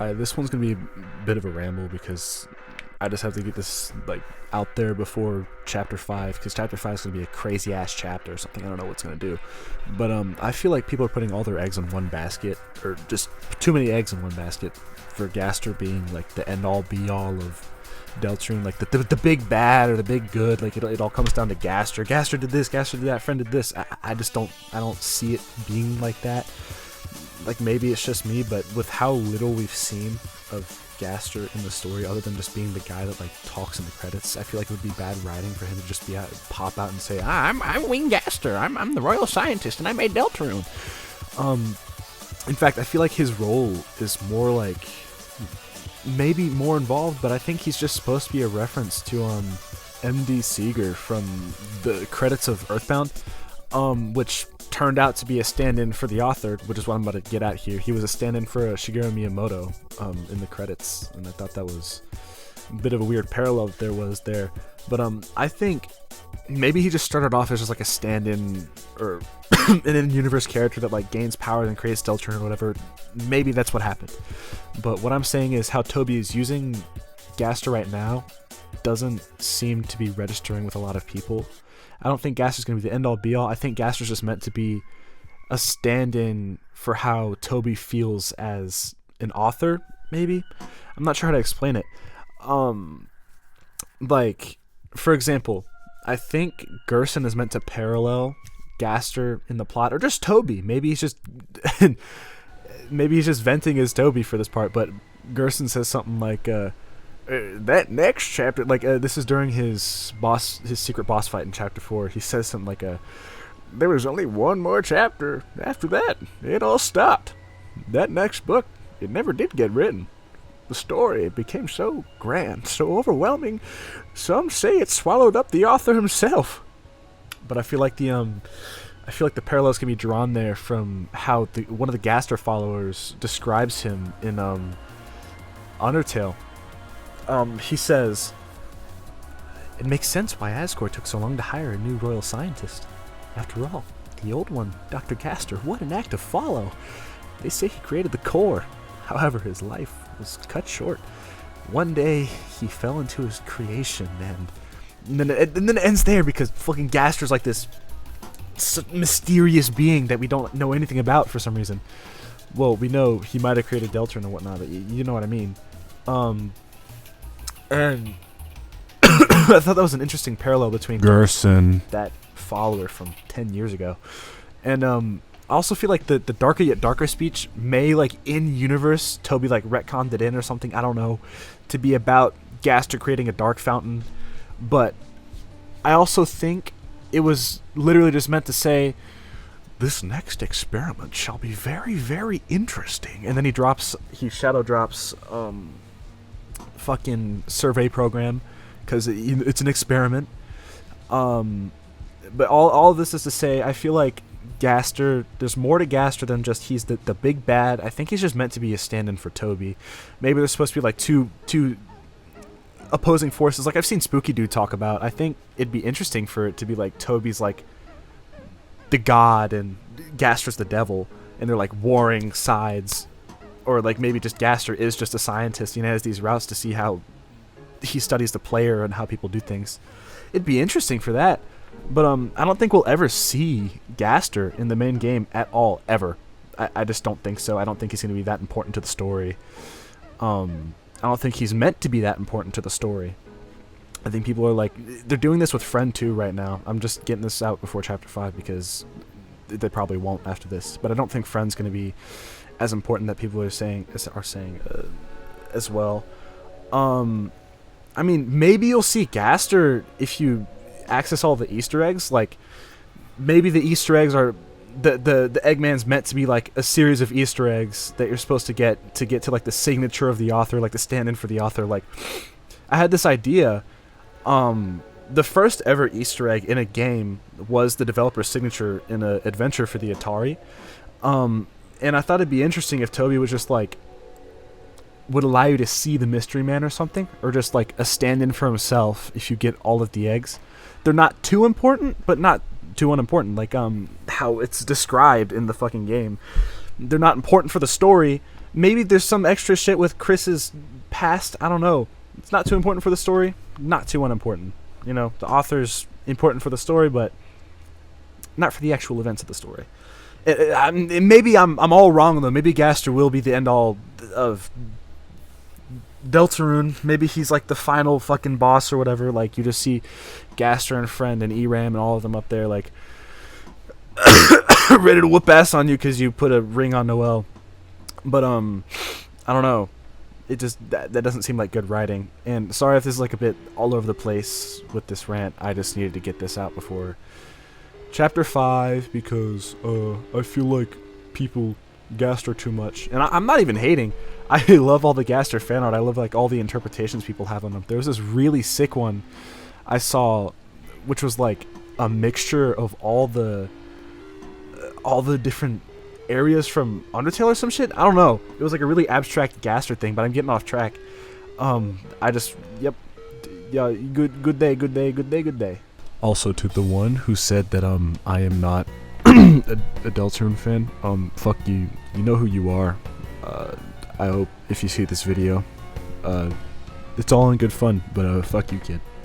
This one's gonna be a bit of a ramble because I just have to get this like out there before chapter 5, because chapter 5 is gonna be a crazy ass chapter or something. I don't know what's gonna do, but I feel like people are putting all their eggs in one basket, or just too many eggs in one basket, for Gaster being like the end all be all of Deltarune, like the big bad or the big good. Like it all comes down to Gaster. Gaster did this, Gaster did that, friend did this. I don't see it being like that. Like maybe it's just me, but with how little we've seen of Gaster in the story, other than just being the guy that like talks in the credits, I feel like it would be bad writing for him to just pop out and say, I'm Wing Gaster, I'm the royal scientist, and I made Deltarune. In fact, I feel like his role is more like maybe more involved, but I think he's just supposed to be a reference to MD Seegur from the credits of Earthbound, which turned out to be a stand-in for the author, which is what I'm about to get at here. He was a stand-in for Shigeru Miyamoto in the credits, and I thought that was a bit of a weird parallel that there was there. But I think maybe he just started off as just like a stand-in or an in-universe character that like gains powers and creates Deltarune or whatever. Maybe that's what happened. But what I'm saying is how Toby is using Gaster right now doesn't seem to be registering with a lot of people. I don't think Gaster's going to be the end-all be-all. I think Gaster's just meant to be a stand-in for how Toby feels as an author, maybe? I'm not sure how to explain it. Like, for example, I think Gerson is meant to parallel Gaster in the plot, or just Toby. Maybe he's just venting as Toby for this part, but Gerson says something like, that next chapter, like this is during his secret boss fight in chapter 4. He says something like, there was only one more chapter. After that, it all stopped. That next book, it never did get written. The story became so grand, so overwhelming. Some say it swallowed up the author himself. But I feel like the parallels can be drawn there from how one of the Gaster followers describes him in Undertale. He says, it makes sense why Axichord took so long to hire a new royal scientist. After all, the old one, Dr. Gaster, what an act to follow. They say he created the core. However, his life was cut short. One day, he fell into his creation, and then it ends there because fucking Gaster's like this mysterious being that we don't know anything about for some reason. Well, we know he might have created Deltarune and whatnot, but you know what I mean. And I thought that was an interesting parallel between Gerson, that follower from 10 years ago. And I also feel like the darker yet darker speech may, like, in universe, Toby like retconned it in or something, I don't know, to be about Gaster creating a dark fountain. But I also think it was literally just meant to say, this next experiment shall be very, very interesting. And then he shadow drops fucking survey program, because it's an experiment. But all of this is to say, I feel like Gaster, there's more to Gaster than just he's the big bad. I think he's just meant to be a stand-in for Toby. Maybe there's supposed to be like two opposing forces, like I've seen Spooky Dude talk about. I think it'd be interesting for it to be like Toby's like the god and Gaster's the devil, and they're like warring sides. Or like maybe just Gaster is just a scientist, has these routes to see how he studies the player and how people do things. It'd be interesting for that. But I don't think we'll ever see Gaster in the main game at all, ever. I just don't think so. I don't think he's going to be that important to the story. I don't think he's meant to be that important to the story. I think people are like, they're doing this with Friend 2 right now. I'm just getting this out before chapter 5 because they probably won't after this. But I don't think Friend's going to be as important that people are saying as well. I mean, maybe you'll see Gaster if you access all the Easter eggs. Like, maybe the Easter eggs are the Eggman's meant to be like a series of Easter eggs that you're supposed to get to like the signature of the author, like the stand-in for the author. Like, I had this idea. The first ever Easter egg in a game was the developer's signature in an adventure for the Atari. And I thought it'd be interesting if Toby was just like, would allow you to see the Mystery Man or something, or just like a stand-in for himself if you get all of the eggs. They're not too important, but not too unimportant, like how it's described in the fucking game. They're not important for the story, Maybe there's some extra shit with Chris's past. I don't know. It's not too important for the story. Not too unimportant. You know, the author's important for the story, but not for the actual events of the story. Maybe I'm all wrong though. Maybe Gaster will be the end all of Deltarune. Maybe he's like the final fucking boss or whatever. Like you just see Gaster and Friend and Eram and all of them up there like ready to whoop ass on you because you put a ring on Noelle. But I don't know. It just that doesn't seem like good writing. And sorry if this is like a bit all over the place with this rant. I just needed to get this out before Chapter 5 because I feel like people Gaster too much. And I'm not even hating. I love all the Gaster fan art. I love like all the interpretations people have on them. There was this really sick one I saw, which was like a mixture of all the different areas from Undertale or some shit. I don't know. It was like a really abstract Gaster thing, but I'm getting off track. I just yeah. Good day. Also, to the one who said that I am not a Deltarune fan, fuck you. You know who you are. I hope if you see this video, it's all in good fun, but fuck you, kid.